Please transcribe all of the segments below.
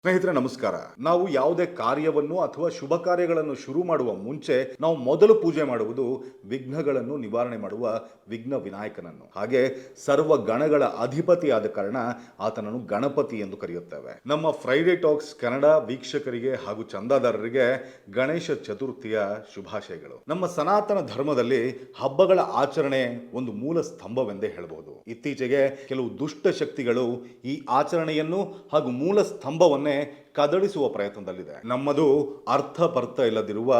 ಸ್ನೇಹಿತರೆ ನಮಸ್ಕಾರ. ನಾವು ಯಾವುದೇ ಕಾರ್ಯವನ್ನು ಅಥವಾ ಶುಭ ಕಾರ್ಯಗಳನ್ನು ಶುರು ಮಾಡುವ ಮುಂಚೆ ನಾವು ಮೊದಲು ಪೂಜೆ ಮಾಡುವುದು ವಿಘ್ನಗಳನ್ನು ನಿವಾರಣೆ ಮಾಡುವ ವಿಘ್ನ ವಿನಾಯಕನನ್ನು. ಹಾಗೆ ಸರ್ವ ಗಣಗಳ ಅಧಿಪತಿಯಾದ ಕಾರಣ ಆತನನ್ನು ಗಣಪತಿ ಎಂದು ಕರೆಯುತ್ತೇವೆ. ನಮ್ಮ ಫ್ರೈಡೆ ಟಾಕ್ಸ್ ಕನ್ನಡ ವೀಕ್ಷಕರಿಗೆ ಹಾಗೂ ಚಂದಾದಾರರಿಗೆ ಗಣೇಶ ಚತುರ್ಥಿಯ ಶುಭಾಶಯಗಳು. ನಮ್ಮ ಸನಾತನ ಧರ್ಮದಲ್ಲಿ ಹಬ್ಬಗಳ ಆಚರಣೆ ಒಂದು ಮೂಲ ಸ್ತಂಭವೆಂದೇ ಹೇಳಬಹುದು. ಇತ್ತೀಚೆಗೆ ಕೆಲವು ದುಷ್ಟ ಶಕ್ತಿಗಳು ಈ ಆಚರಣೆಯನ್ನು ಹಾಗೂ ಮೂಲ ಸ್ತಂಭವನ್ನೇ ಕದಡಿಸುವ ಪ್ರಯತ್ನದಲ್ಲಿದೆ. ನಮ್ಮದು ಅರ್ಥಪರ್ಥ ಇಲ್ಲದಿರುವ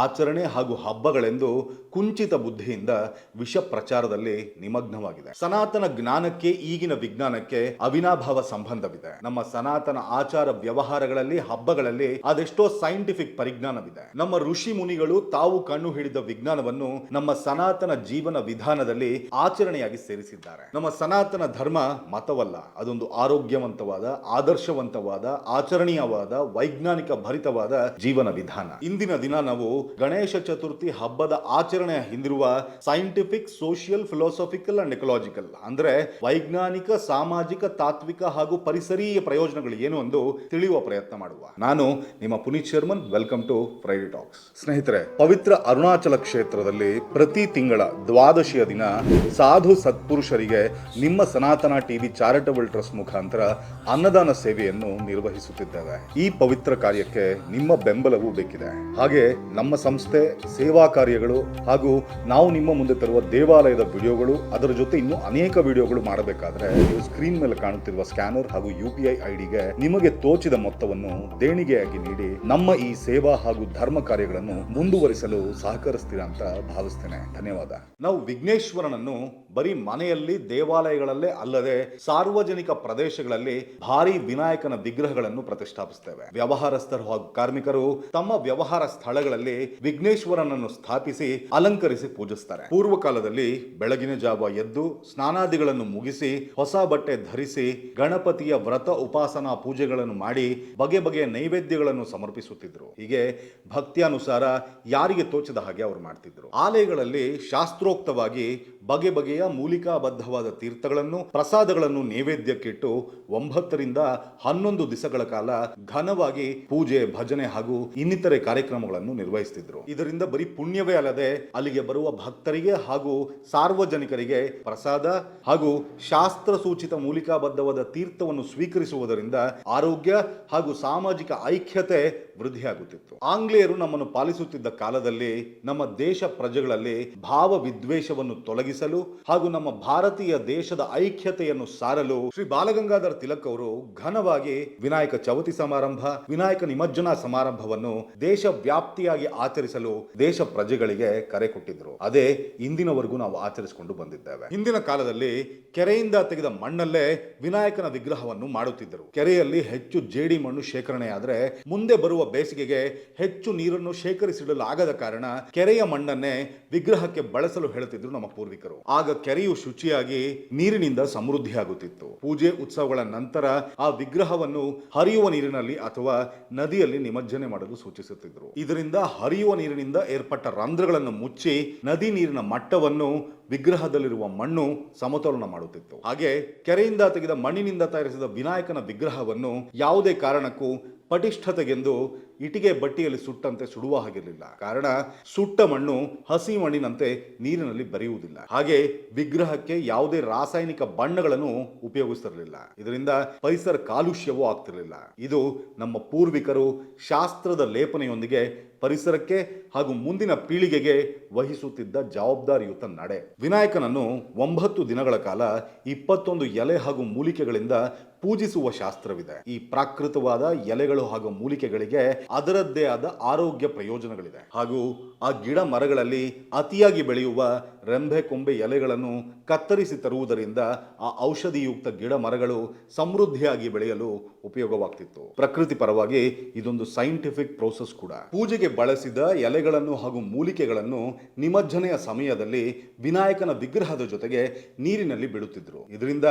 ಆಚರಣೆ ಹಾಗೂ ಹಬ್ಬಗಳೆಂದು ಕುಂಚಿತ ಬುದ್ಧಿಯಿಂದ ವಿಷ ಪ್ರಚಾರದಲ್ಲಿ ನಿಮಗ್ನವಾಗಿದೆ. ಸನಾತನ ಜ್ಞಾನಕ್ಕೆ ಈಗಿನ ವಿಜ್ಞಾನಕ್ಕೆ ಅವಿನಾಭಾವ ಸಂಬಂಧವಿದೆ. ನಮ್ಮ ಸನಾತನ ಆಚಾರ ವ್ಯವಹಾರಗಳಲ್ಲಿ ಹಬ್ಬಗಳಲ್ಲಿ ಅದೆಷ್ಟೋ ಸೈಂಟಿಫಿಕ್ ಪರಿಜ್ಞಾನವಿದೆ. ನಮ್ಮ ಋಷಿ ಮುನಿಗಳು ತಾವು ಕಣ್ಣು ಹಿಡಿದ ವಿಜ್ಞಾನವನ್ನು ನಮ್ಮ ಸನಾತನ ಜೀವನ ವಿಧಾನದಲ್ಲಿ ಆಚರಣೆಯಾಗಿ ಸೇರಿಸಿದ್ದಾರೆ. ನಮ್ಮ ಸನಾತನ ಧರ್ಮ ಮತವಲ್ಲ, ಅದೊಂದು ಆರೋಗ್ಯವಂತವಾದ, ಆದರ್ಶವಂತವಾದ, ಆಚರಣೀಯವಾದ, ವೈಜ್ಞಾನಿಕ ಭರಿತವಾದ ಜೀವನ ವಿಧಾನ. ಇಂದಿನ ದಿನ ನಾವು ಗಣೇಶ ಚತುರ್ಥಿ ಹಬ್ಬದ ಆಚರಣೆಯ ಹಿಂದಿರುವ scientific, social, philosophical and ecological ಅಂದ್ರೆ ವೈಜ್ಞಾನಿಕ, ಸಾಮಾಜಿಕ, ತಾತ್ವಿಕ ಹಾಗೂ ಪರಿಸರೀಯ ಪ್ರಯೋಜನಗಳು ಏನು ಎಂದು ತಿಳಿಯುವ ಪ್ರಯತ್ನ ಮಾಡುವ. ನಾನು ನಿಮ್ಮ Puneeth Sharman. Welcome to Friday talks. ಸ್ನೇಹಿತರೆ, ಪವಿತ್ರ ಅರುಣಾಚಲ ಕ್ಷೇತ್ರದಲ್ಲಿ ಪ್ರತಿ ತಿಂಗಳ ದ್ವಾದಶಿಯ ದಿನ ಸಾಧು ಸತ್ಪುರುಷರಿಗೆ ನಿಮ್ಮ ಸನಾತನ ಟಿವಿ ಚಾರಿಟಬಲ್ ಟ್ರಸ್ಟ್ ಮುಖಾಂತರ ಅನ್ನದಾನ ಸೇವೆಯನ್ನು ನಿರ್ವಹಿಸುತ್ತಿದ್ದೇವೆ. ಈ ಪವಿತ್ರ ಕಾರ್ಯಕ್ಕೆ ನಿಮ್ಮ ಬೆಂಬಲವೂ ಬೇಕಿದೆ. ಹಾಗೆ ನಮ್ಮ ಸಂಸ್ಥೆ ಸೇವಾ ಕಾರ್ಯಗಳು ಹಾಗೂ ನಾವು ನಿಮ್ಮ ಮುಂದೆ ತರುವ ದೇವಾಲಯದ ವಿಡಿಯೋಗಳು, ಅದರ ಜೊತೆ ಇನ್ನೂ ಅನೇಕ ವಿಡಿಯೋಗಳು ಮಾಡಬೇಕಾದ್ರೆ ನೀವು ಸ್ಕ್ರೀನ್ ಮೇಲೆ ಕಾಣುತ್ತಿರುವ ಸ್ಕ್ಯಾನರ್ ಹಾಗೂ UPI ಐಡಿಗೆ ನಿಮಗೆ ತೋಚಿದ ಮೊತ್ತವನ್ನು ದೇಣಿಗೆಯಾಗಿ ನೀಡಿ ನಮ್ಮ ಈ ಸೇವಾ ಹಾಗೂ ಧರ್ಮ ಕಾರ್ಯಗಳನ್ನು ಮುಂದುವರಿಸಲು ಸಹಕರಿಸ್ತೀರಾ ಅಂತ ಭಾವಿಸ್ತೇನೆ. ಧನ್ಯವಾದ. ನಾವು ವಿಘ್ನೇಶ್ವರನನ್ನು ಬರೀ ಮನೆಯಲ್ಲಿ, ದೇವಾಲಯಗಳಲ್ಲೇ ಅಲ್ಲದೆ ಸಾರ್ವಜನಿಕ ಪ್ರದೇಶಗಳಲ್ಲಿ ಭಾರಿ ವಿನಾಯಕನ ವಿಗ್ರಹಗಳನ್ನು ಪ್ರತಿಷ್ಠಾಪಿಸುತ್ತೇವೆ. ವ್ಯವಹಾರಸ್ಥರು ಹಾಗೂ ಕಾರ್ಮಿಕರು ತಮ್ಮ ವ್ಯವಹಾರ ಸ್ಥಳಗಳಲ್ಲಿ ವಿಘ್ನೇಶ್ವರನನ್ನು ಸ್ಥಾಪಿಸಿ ಅಲಂಕರಿಸಿ ಪೂಜಿಸುತ್ತಾರೆ. ಪೂರ್ವ ಕಾಲದಲ್ಲಿ ಬೆಳಗಿನ ಜಾವ ಎದ್ದು ಸ್ನಾನಾದಿಗಳನ್ನು ಮುಗಿಸಿ ಹೊಸ ಬಟ್ಟೆ ಧರಿಸಿ ಗಣಪತಿಯ ವ್ರತ ಉಪಾಸನಾ ಪೂಜೆಗಳನ್ನು ಮಾಡಿ ಬಗೆ ಬಗೆಯ ನೈವೇದ್ಯಗಳನ್ನು ಸಮರ್ಪಿಸುತ್ತಿದ್ರು. ಹೀಗೆ ಭಕ್ತಿಯಾನುಸಾರ ಯಾರಿಗೆ ತೋಚಿದ ಹಾಗೆ ಅವರು ಮಾಡ್ತಿದ್ರು. ಆಲಯಗಳಲ್ಲಿ ಶಾಸ್ತ್ರೋಕ್ತವಾಗಿ ಬಗೆ ಬಗೆಯ ಮೂಲಿಕಾಬದ್ಧವಾದ ತೀರ್ಥಗಳನ್ನು, ಪ್ರಸಾದಗಳನ್ನು ನೈವೇದ್ಯಕ್ಕಿಟ್ಟು 9 ರಿಂದ 11 ದಿವಸಗಳ ಕಾಲ ಘನವಾಗಿ ಪೂಜೆ, ಭಜನೆ ಹಾಗೂ ಇನ್ನಿತರೆ ಕಾರ್ಯಕ್ರಮಗಳನ್ನು ನಿರ್ವಹಿಸುತ್ತಿದ್ರು. ಇದರಿಂದ ಬರೀ ಪುಣ್ಯವೇ ಅಲ್ಲದೆ ಅಲ್ಲಿಗೆ ಬರುವ ಭಕ್ತರಿಗೆ ಹಾಗೂ ಸಾರ್ವಜನಿಕರಿಗೆ ಪ್ರಸಾದ ಹಾಗೂ ಶಾಸ್ತ್ರ ಸೂಚಿತ ಮೂಲಿಕಾಬದ್ಧವಾದ ತೀರ್ಥವನ್ನು ಸ್ವೀಕರಿಸುವುದರಿಂದ ಆರೋಗ್ಯ ಹಾಗೂ ಸಾಮಾಜಿಕ ಐಕ್ಯತೆ ವೃದ್ಧಿಯಾಗುತ್ತಿತ್ತು. ಆಂಗ್ಲೇಯರು ನಮ್ಮನ್ನು ಪಾಲಿಸುತ್ತಿದ್ದ ಕಾಲದಲ್ಲಿ ನಮ್ಮ ದೇಶ ಪ್ರಜೆಗಳಲ್ಲಿ ಭಾವ ವಿದ್ವೇಷವನ್ನು ತೊಲಗಿಸಲು ಹಾಗೂ ನಮ್ಮ ಭಾರತೀಯ ದೇಶದ ಐಕ್ಯತೆಯನ್ನು ಸಾರಲು ಶ್ರೀ ಬಾಲಗಂಗಾಧರ ತಿಲಕ್ ಅವರು ಘನವಾಗಿ ವಿನಾಯಕ ಚೌತಿ ಸಮಾರಂಭ, ವಿನಾಯಕ ನಿಮಜ್ಜನ ಸಮಾರಂಭವನ್ನು ದೇಶ ವ್ಯಾಪ್ತಿಯಾಗಿ ಆಚರಿಸಲು ದೇಶ ಪ್ರಜೆಗಳಿಗೆ ಕರೆ ಕೊಟ್ಟಿದ್ರು. ಅದೇ ಇಂದಿನವರೆಗೂ ನಾವು ಆಚರಿಸಿಕೊಂಡು ಬಂದಿದ್ದೇವೆ. ಹಿಂದಿನ ಕಾಲದಲ್ಲಿ ಕೆರೆಯಿಂದ ತೆಗೆದ ಮಣ್ಣಲ್ಲೇ ವಿನಾಯಕನ ವಿಗ್ರಹವನ್ನು ಮಾಡುತ್ತಿದ್ದರು. ಕೆರೆಯಲ್ಲಿ ಹೆಚ್ಚು ಜೇಡಿ ಮಣ್ಣು ಶೇಖರಣೆಯಾದರೆ ಮುಂದೆ ಬರುವ ಬೇಸಿಗೆಗೆ ಹೆಚ್ಚು ನೀರನ್ನು ಶೇಖರಿಸಿಡಲಾಗದ ಕಾರಣ ಕೆರೆಯ ಮಣ್ಣನ್ನೇ ವಿಗ್ರಹಕ್ಕೆ ಬಳಸಲು ಹೇಳುತ್ತಿದ್ರು ನಮ್ಮ ಪೂರ್ವಿಕರು. ಆಗ ಕೆರೆಯು ಶುಚಿಯಾಗಿ ನೀರಿನಿಂದ ಸಮೃದ್ಧಿಯಾಗುತ್ತಿತ್ತು. ಪೂಜೆ ಉತ್ಸವಗಳ ನಂತರ ಆ ವಿಗ್ರಹವನ್ನು ಹರಿಯುವ ನೀರಿನಲ್ಲಿ ಅಥವಾ ನದಿಯಲ್ಲಿ ನಿಮಜ್ಜನೆ ಮಾಡಲು ಸೂಚಿಸುತ್ತಿದ್ರು. ಇದರಿಂದ ಹರಿಯುವ ನೀರಿನಿಂದ ಏರ್ಪಟ್ಟ ರಂಧ್ರಗಳನ್ನು ಮುಚ್ಚಿ ನದಿ ನೀರಿನ ಮಟ್ಟವನ್ನು ವಿಗ್ರಹದಲ್ಲಿರುವ ಮಣ್ಣು ಸಮತೋಲನ ಮಾಡುತ್ತಿತ್ತು. ಹಾಗೆ ಕೆರೆಯಿಂದ ತೆಗೆದ ಮಣ್ಣಿನಿಂದ ತಯಾರಿಸಿದ ವಿನಾಯಕನ ವಿಗ್ರಹವನ್ನು ಯಾವುದೇ ಕಾರಣಕ್ಕೂ ಪಟಿಷ್ಠತೆಗೆಂದು ಇಟಿಗೆ ಬಟ್ಟಿಯಲ್ಲಿ ಸುಟ್ಟಂತೆ ಸುಡುವ ಹಾಗಿರಲಿಲ್ಲ. ಕಾರಣ ಸುಟ್ಟ ಮಣ್ಣು ಹಸಿ ಮಣ್ಣಿನಂತೆ ನೀರಿನಲ್ಲಿ ಬೆರೆಯುವುದಿಲ್ಲ. ಹಾಗೆ ವಿಗ್ರಹಕ್ಕೆ ಯಾವುದೇ ರಾಸಾಯನಿಕ ಬಣ್ಣಗಳನ್ನು ಉಪಯೋಗಿಸುತ್ತಿರಲಿಲ್ಲ. ಇದರಿಂದ ಪರಿಸರ ಕಾಲುಷ್ಯವೂ ಆಗ್ತಿರಲಿಲ್ಲ. ಇದು ನಮ್ಮ ಪೂರ್ವಿಕರು ಶಾಸ್ತ್ರದ ಲೇಪನೆಯೊಂದಿಗೆ ಪರಿಸರಕ್ಕೆ ಹಾಗೂ ಮುಂದಿನ ಪೀಳಿಗೆಗೆ ವಹಿಸುತ್ತಿದ್ದ ಜವಾಬ್ದಾರಿಯುತ ನಡೆ. ವಿನಾಯಕನನ್ನು 9 ದಿನಗಳ ಕಾಲ 21 ಎಲೆ ಹಾಗೂ ಮೂಲಿಕೆಗಳಿಂದ ಪೂಜಿಸುವ ಶಾಸ್ತ್ರವಿದೆ. ಈ ಪ್ರಾಕೃತವಾದ ಎಲೆಗಳು ಹಾಗೂ ಮೂಲಿಕೆಗಳಿಗೆ ಅದರದ್ದೇ ಆದ ಆರೋಗ್ಯ ಪ್ರಯೋಜನಗಳಿದೆ. ಹಾಗೂ ಆ ಗಿಡ ಮರಗಳಲ್ಲಿ ಅತಿಯಾಗಿ ಬೆಳೆಯುವ ರೆಂಬೆ ಕೊಂಬೆ ಎಲೆಗಳನ್ನು ಕತ್ತರಿಸಿ ತರುವುದರಿಂದ ಆ ಔಷಧಿಯುಕ್ತ ಗಿಡ ಮರಗಳು ಸಮೃದ್ಧಿಯಾಗಿ ಬೆಳೆಯಲು ಉಪಯೋಗವಾಗ್ತಿತ್ತು. ಪ್ರಕೃತಿ ಪರವಾಗಿ ಇದೊಂದು ಸೈಂಟಿಫಿಕ್ ಪ್ರೋಸೆಸ್ ಕೂಡ. ಪೂಜೆಗೆ ಪೂಜೆಗೆ ಬಳಸಿದ ಎಲೆಗಳನ್ನು ಹಾಗೂ ಮೂಲಿಕೆಗಳನ್ನು ನಿಮಜ್ಜನೆಯ ಸಮಯದಲ್ಲಿ ವಿನಾಯಕನ ವಿಗ್ರಹದ ಜೊತೆಗೆ ನೀರಿನಲ್ಲಿ ಬಿಡುತ್ತಿದ್ರು. ಇದರಿಂದ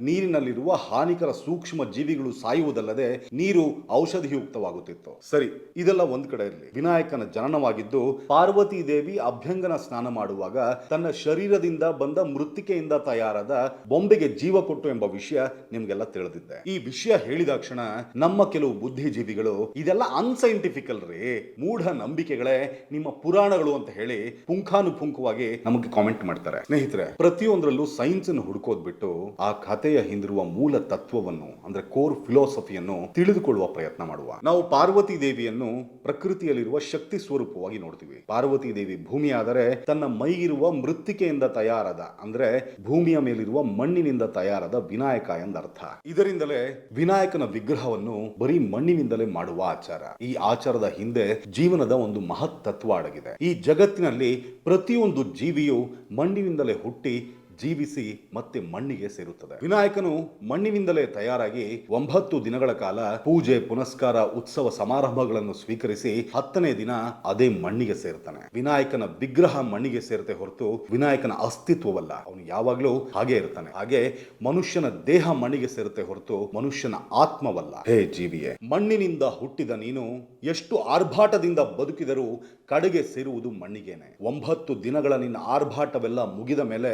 ನೀರಿನಲ್ಲಿರುವ ಹಾನಿಕರ ಸೂಕ್ಷ್ಮ ಜೀವಿಗಳು ಸಾಯುವುದಲ್ಲದೆ ನೀರು ಔಷಧಿಯುಕ್ತವಾಗುತ್ತಿತ್ತು. ಸರಿ, ಇದೆಲ್ಲ ಒಂದ್ ಕಡೆ ಇರಲಿ. ವಿನಾಯಕನ ಜನನವಾಗಿದ್ದು ಪಾರ್ವತಿ ದೇವಿ ಅಭ್ಯಂಗನ ಸ್ನಾನ ಮಾಡುವಾಗ ತನ್ನ ಶರೀರದಿಂದ ಬಂದ ಮೃತ್ತಿಕೆಯಿಂದ ತಯಾರಾದ ಬೊಂಬೆಗೆ ಜೀವ ಕೊಟ್ಟು ಎಂಬ ವಿಷಯ ನಿಮ್ಗೆಲ್ಲ ತಿಳಿದಿದೆ. ಈ ವಿಷಯ ಹೇಳಿದ ಕ್ಷಣ ನಮ್ಮ ಕೆಲವು ಬುದ್ಧಿಜೀವಿಗಳು ಇದೆಲ್ಲ ಅನ್ಸೈಂಟಿಫಿಕ್ ಅಲ್ರಿ, ಮೂಢ ನಂಬಿಕೆಗಳೇ, ನಿಮ್ಮ ಪುರಾಣಗಳು ಅಂತ ಹೇಳಿ ಪುಂಖಾನುಪುಂಖವಾಗಿ ನಮಗೆ ಕಾಮೆಂಟ್ ಮಾಡ್ತಾರೆ. ಸ್ನೇಹಿತರೆ, ಪ್ರತಿಯೊಂದರಲ್ಲೂ ಸೈನ್ಸ್ ಅನ್ನು ಹುಡುಕೋದ್ ಬಿಟ್ಟು ಆ ಕಥೆಯ ಹಿಂದಿರುವ ಮೂಲ ತತ್ವವನ್ನು ಅಂದ್ರೆ ಕೋರ್ ಫಿಲಾಸಫಿಯನ್ನು ತಿಳಿದುಕೊಳ್ಳುವ ಪ್ರಯತ್ನ ಮಾಡುವ. ನಾವು ಪಾರ್ವತಿ ದೇವಿಯನ್ನು ಪ್ರಕೃತಿಯಲ್ಲಿರುವ ಶಕ್ತಿ ಸ್ವರೂಪವಾಗಿ ನೋಡ್ತೀವಿ. ಪಾರ್ವತಿ ದೇವಿ ಭೂಮಿ ಆದರೆ ತನ್ನ ಮೈಗಿರುವ ಮೃತ್ತಿಕೆಯಿಂದ ತಯಾರಾದ ಅಂದ್ರೆ ಭೂಮಿಯ ಮೇಲಿರುವ ಮಣ್ಣಿನಿಂದ ತಯಾರಾದ ವಿನಾಯಕ ಎಂದರ್ಥ. ಇದರಿಂದಲೇ ವಿನಾಯಕನ ವಿಗ್ರಹವನ್ನು ಬರೀ ಮಣ್ಣಿನಿಂದಲೇ ಮಾಡುವ ಆಚಾರ. ಈ ಆಚಾರದ ಹಿಂದೆ ಜೀವನದ ಒಂದು ಮಹತ್ ತತ್ವ ಅಡಗಿದೆ. ಈ ಜಗತ್ತಿನಲ್ಲಿ ಪ್ರತಿಯೊಂದು ಜೀವಿಯು ಮಣ್ಣಿನಿಂದಲೇ ಹುಟ್ಟಿ ಜೀವಿಸಿ ಮತ್ತೆ ಮಣ್ಣಿಗೆ ಸೇರುತ್ತದೆ. ವಿನಾಯಕನು ಮಣ್ಣಿನಿಂದಲೇ ತಯಾರಾಗಿ 9 ದಿನಗಳ ಕಾಲ ಪೂಜೆ ಪುನಸ್ಕಾರ ಉತ್ಸವ ಸಮಾರಂಭಗಳನ್ನು ಸ್ವೀಕರಿಸಿ 10ನೇ ದಿನ ಅದೇ ಮಣ್ಣಿಗೆ ಸೇರ್ತಾನೆ. ವಿನಾಯಕನ ವಿಗ್ರಹ ಮಣ್ಣಿಗೆ ಸೇರತೆ ಹೊರತು ವಿನಾಯಕನ ಅಸ್ತಿತ್ವವಲ್ಲ. ಅವನು ಯಾವಾಗ್ಲೂ ಹಾಗೆ ಇರ್ತಾನೆ. ಹಾಗೆ ಮನುಷ್ಯನ ದೇಹ ಮಣ್ಣಿಗೆ ಸೇರತೆ ಹೊರತು ಮನುಷ್ಯನ ಆತ್ಮವಲ್ಲ. ಹೇ ಜೀವಿಯೇ, ಮಣ್ಣಿನಿಂದ ಹುಟ್ಟಿದ ನೀನು ಎಷ್ಟು ಆರ್ಭಾಟದಿಂದ ಬದುಕಿದರೂ ಕಡೆಗೆ ಸೇರುವುದು ಮಣ್ಣಿಗೇನೆ. 9 ದಿನಗಳ ನಿನ್ನ ಆರ್ಭಾಟವೆಲ್ಲ ಮುಗಿದ ಮೇಲೆ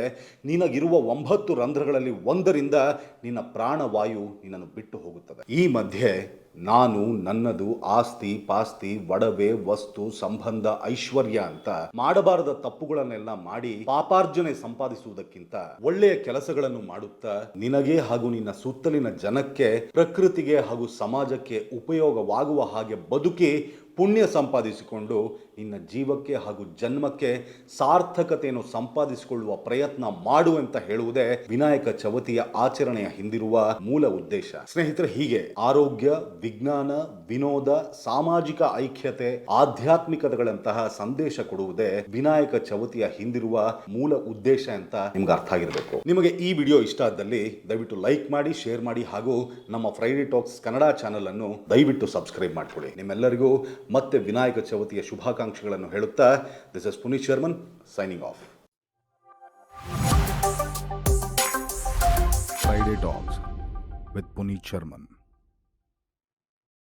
ನಿನಗಿರುವ 9 ರಂಧ್ರಗಳಲ್ಲಿ ಒಂದರಿಂದ ನಿನ್ನ ಪ್ರಾಣವಾಯು ನಿನ್ನನ್ನು ಬಿಟ್ಟು ಹೋಗುತ್ತದೆ. ಈ ಮಧ್ಯೆ ನಾನು, ನನ್ನದು, ಆಸ್ತಿ ಪಾಸ್ತಿ, ಒಡವೆ, ವಸ್ತು, ಸಂಬಂಧ, ಐಶ್ವರ್ಯ ಅಂತ ಮಾಡಬಾರದ ತಪ್ಪುಗಳನ್ನೆಲ್ಲ ಮಾಡಿ ಪಾಪಾರ್ಜನೆ ಸಂಪಾದಿಸುವುದಕ್ಕಿಂತ ಒಳ್ಳೆಯ ಕೆಲಸಗಳನ್ನು ಮಾಡುತ್ತಾ ನಿನಗೆ ಹಾಗೂ ನಿನ್ನ ಸುತ್ತಲಿನ ಜನಕ್ಕೆ, ಪ್ರಕೃತಿಗೆ ಹಾಗೂ ಸಮಾಜಕ್ಕೆ ಉಪಯೋಗವಾಗುವ ಹಾಗೆ ಬದುಕಿ ಪುಣ್ಯ ಸಂಪಾದಿಸಿಕೊಂಡು ನಿನ್ನ ಜೀವಕ್ಕೆ ಹಾಗೂ ಜನ್ಮಕ್ಕೆ ಸಾರ್ಥಕತೆಯನ್ನು ಸಂಪಾದಿಸಿಕೊಳ್ಳುವ ಪ್ರಯತ್ನ ಮಾಡು ಅಂತ ಹೇಳುವುದೇ ವಿನಾಯಕ ಚವತಿಯ ಆಚರಣೆಯ ಹಿಂದಿರುವ ಮೂಲ ಉದ್ದೇಶ. ಸ್ನೇಹಿತರೆ, ಹೀಗೆ ಆರೋಗ್ಯ, ವಿಜ್ಞಾನ, ವಿನೋದ, ಸಾಮಾಜಿಕ ಐಕ್ಯತೆ, ಆಧ್ಯಾತ್ಮಿಕತೆಗಳಂತಹ ಸಂದೇಶ ಕೊಡುವುದೇ ವಿನಾಯಕ ಚವತಿಯ ಹಿಂದಿರುವ ಮೂಲ ಉದ್ದೇಶ ಅಂತ ನಿಮ್ಗೆ ಅರ್ಥ ಆಗಿರಬೇಕು. ನಿಮಗೆ ಈ ವಿಡಿಯೋ ಇಷ್ಟ ಆದಲ್ಲಿ ದಯವಿಟ್ಟು ಲೈಕ್ ಮಾಡಿ, ಶೇರ್ ಮಾಡಿ ಹಾಗೂ ನಮ್ಮ ಫ್ರೈಡೆ ಟಾಕ್ಸ್ ಕನ್ನಡ ಚಾನೆಲ್ ಅನ್ನು ದಯವಿಟ್ಟು ಸಬ್ಸ್ಕ್ರೈಬ್ ಮಾಡಿಕೊಳ್ಳಿ. ನಿಮ್ಮೆಲ್ಲರಿಗೂ ಮತ್ತೆ ವಿನಾಯಕ ಚವತಿಯ ಶುಭಾಕಾಂಕ್ಷೆಗಳನ್ನು ಹೇಳುತ್ತಾ, this is Puneeth Sharman signing off. Friday Talks with Puneet Sharman.